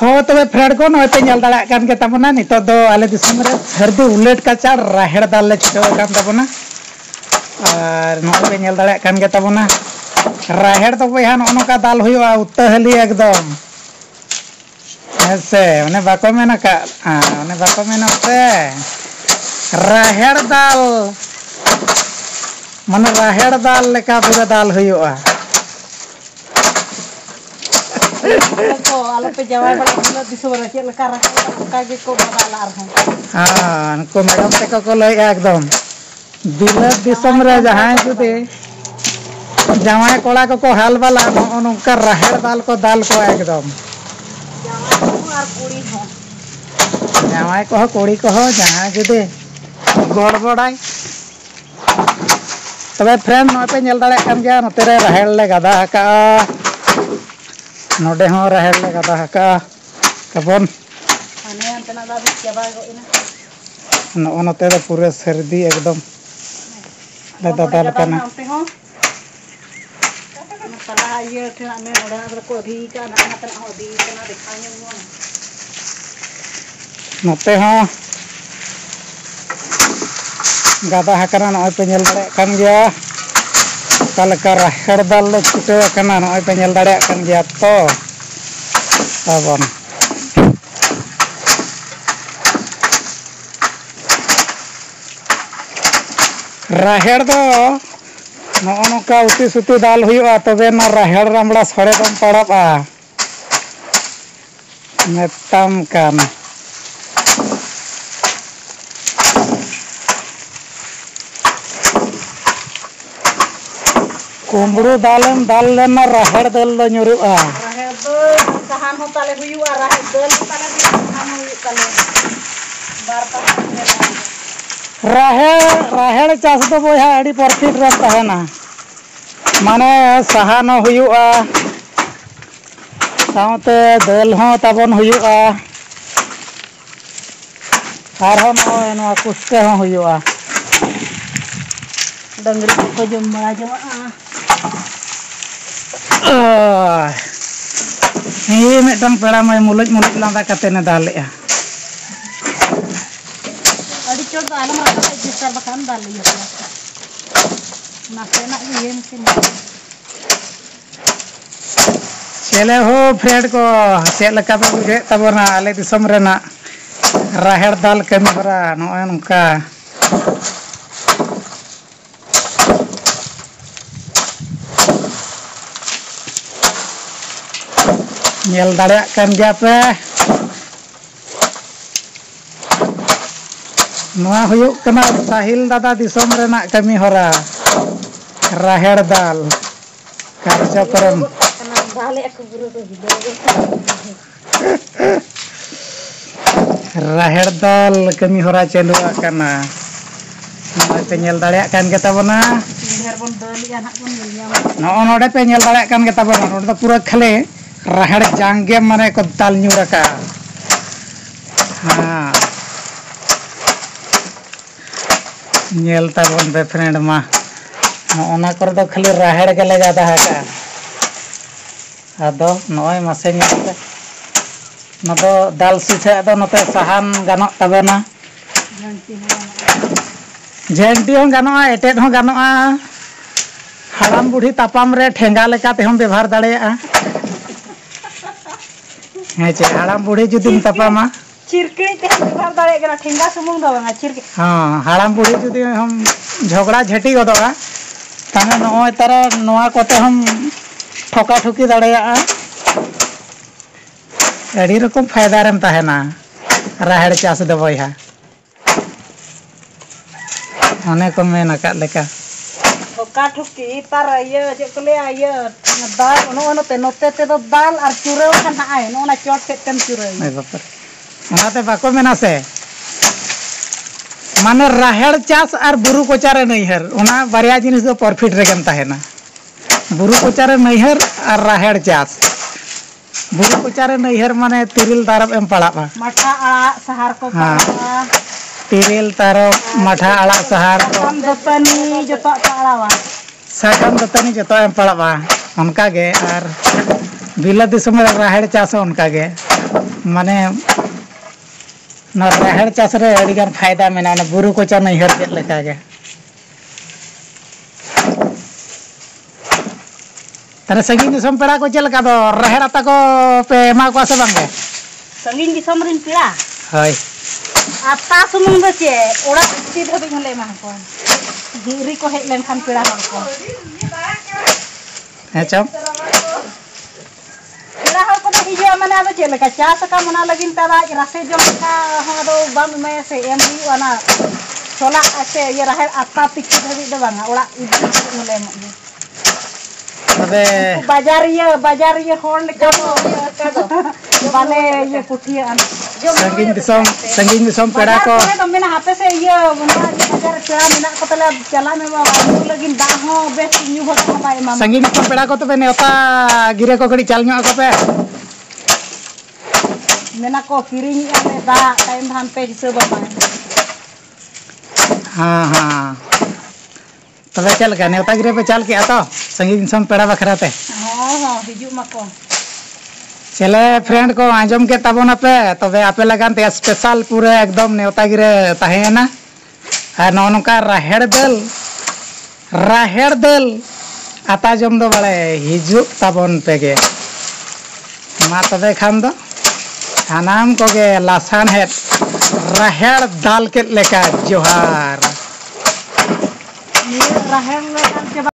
हो तबे फ्रेंड को नय पे नेल दाड़ा कान के तबना नितो दो आले दिसम रे सर्दी उलेट कचार राहेड़ दाल ले छिटो कान तबना और नय पे नेल दाड़ा कान के तबना राहेड़ तो बया न का दाल हुआ उत्तहली एकदम ऐसे उन्हें बाको मेना का उन्हें बाको मेना से राहेड़ दाल माने राहेड़ दाल लेका पूरा दाल हुआ को आलो पे जवाय बड़ा दिला दिसो बरा चेक लका राहेड़ का के को बदाला आरहं हां को मैडम ते को लय एकदम दिला दिसम रे जहां जुदे जवाय कोड़ा को हाल वाला नोनका राहेड़ दाल को एकदम जवाय को कुड़ी को जहां जुदे गड़बड़ाई तबे फ्रेंड नय पे नेल दाड़े कान गया नते रे राहेड़ ले गादा हका नोडे हो राहेड़ ले गादा हका तबन आने अंतना दा चबा गो इना नो नते द पूरे सर्दी एकदम ले दादाल काना तला ये ठना में ओडा को धी का ना तना हो दी तना दिखाने मो नते हो गादा हकना नय पे नेल दाड़े कान गया कालका राहेड़ दाल ले छिटो कना नय पे नेल दाड़े कान गया तो तबन राहेड़ दो नोका उती सुती दाल हुआ तबे ना राहेड़ रामड़ा सड़े दम पड़ाबा मेताम कान कुंबड़ू दालम दाल लेना राहेड़ दाल लो नुरुआ राहेड़ दो सहान हो ताले हुआ राहेड़ दाल ताले सहान हो ताले बार बार राहेड़ चाष तो बोया अड़ी परफेक्ट रहता है ना माने सहान हुआ साउते दाल हो तबन हुआ आरहन नो कुस्ते हो हुआ डंगरी को जम बड़ा जमा ये मिटन पेड़ा में मुलुज मुलुज लांदा कते ने दालेआ अड़ी चोट दाल मार जिसर बखान दाल लिया नासे ना ये मशीन चले हो फ्रेंड को चेक लका पे बुझे तबना आले दिसम रेना राहेड़ दाल कमी हरा नोय नका नेल दाड़ा कान गया पे नोआ हुयुक कना साहिल दादा दिसम रेना कमी हरा राहेड़ दाल कार्यक्रम राहेड़ दाल कमी हरा चालू आकना नोय पे नेल दाड़ा कान के तबना ढेर बन दलिया ना बन लिया नो नोडे पे नेल दाड़ा कान के तबना नोडे तो पूरा खले राहेड़ जांगे माने को दाल न्यूरका हां नेल तबन बे फ्रेंड मा ओना कर दो खाली राहेड़ के ले जाता है का आदो नय मासे नेलते न दो दाल सिठे दो नते सहान गानो तबेना झेंटी हो गानो एटेट हो गानो हराम बुढ़ी तापाम रे ठेंगा लेका ते हम व्यवहार दाड़ेया हेचे हराम बुढ़ी जुदिम तापामा चिरकड़ी ते व्यवहार दाड़ेया ठेंगा सुमुंग दो बंगा चिरके हां हराम बुढ़ी जुदि हम झगड़ा झेटी गदोगा ताने नय तारा नोआ कोते हम ठोका ठुकी दाड़ेया एडी रकम फायदा रेम ताहेना राहेड़ चाष दो बया अने को मेन का लेका ठोका ठुकी तार ये जे को ले ये दाल नोते नोते ते दो दाल और चुरो खाना आए नोना चोट से तेम चुरो ए बापर ओनाते बाको मेना से माने राहेड़ चाष और बुरु कोचारे नैहर ओना बारिया जिनिस दो परफेक्ट रेगन ताहेना बुरु कोचारे नैहर और राहेड़ चाष बुरु कोचारे नैहर माने तिरिल तारब एम पड़ाबा मठा आड़ा सहार को पड़ा तिरिल तारब मठा आड़ा सहार को साकम दतनी जतो पड़ावा साकम दतनी जतो एम पड़ाबा उनका गे और बिला दिसम राहेड़ चाष उनका गे माने ना राहेड़ चाष रे अड़ी गान फायदा मेना ना बुरु को चा नैहर चेद लेका गे तने संगीन दिसम पेड़ा को चेल का दो राहेड़ आता को पे मा को से बांगे संगीन दिसम रिन पेड़ा हय आता सुमुंग दो चे ओड़ा ती धबी हले मा को गिरी को हेज लेन खान पेड़ा हर को हे चम पेड़ा हर को हिजे माने आदो चे लेका चा सका मना लगिन तारा रासे जम का हदो बाम मे से एम दी वाना सोला से ये राहेड़ आता तिकी धबी दो बांगा ओड़ा इदी हले मा तबे बाजार ये होल का दो बाले ये कुठिया संगीन दिसम पेड़ा को तो मेना हाथे से ये उनका बाजार पेड़ा मेना को तले चला में लगिन दा हो बेस न्यू हो का पाए मामा संगीन दिसम पेड़ा को तबे नेता गिरे को गड़ी चाल न्यो को पे मेना को किरिंग आले दा टाइम धान पे हिसाब पाए हां हां तबे चल का नेता गिरे पे चाल के तो संगीन दिसम पेड़ा बखराते हां हिजु मको चले फ्रेंड को आंजम के तबोना पे तबे आपे लगान ते स्पेशल पूरे एकदम नेवता गिरे ताहेना आ नोनका राहेड़ दल आता जम दो बड़े हिजु तबन पे गे मा तबे खान दो सानाम को गे लासान है राहेड़ दाल के लेका जोहार ये राहेड़ लेका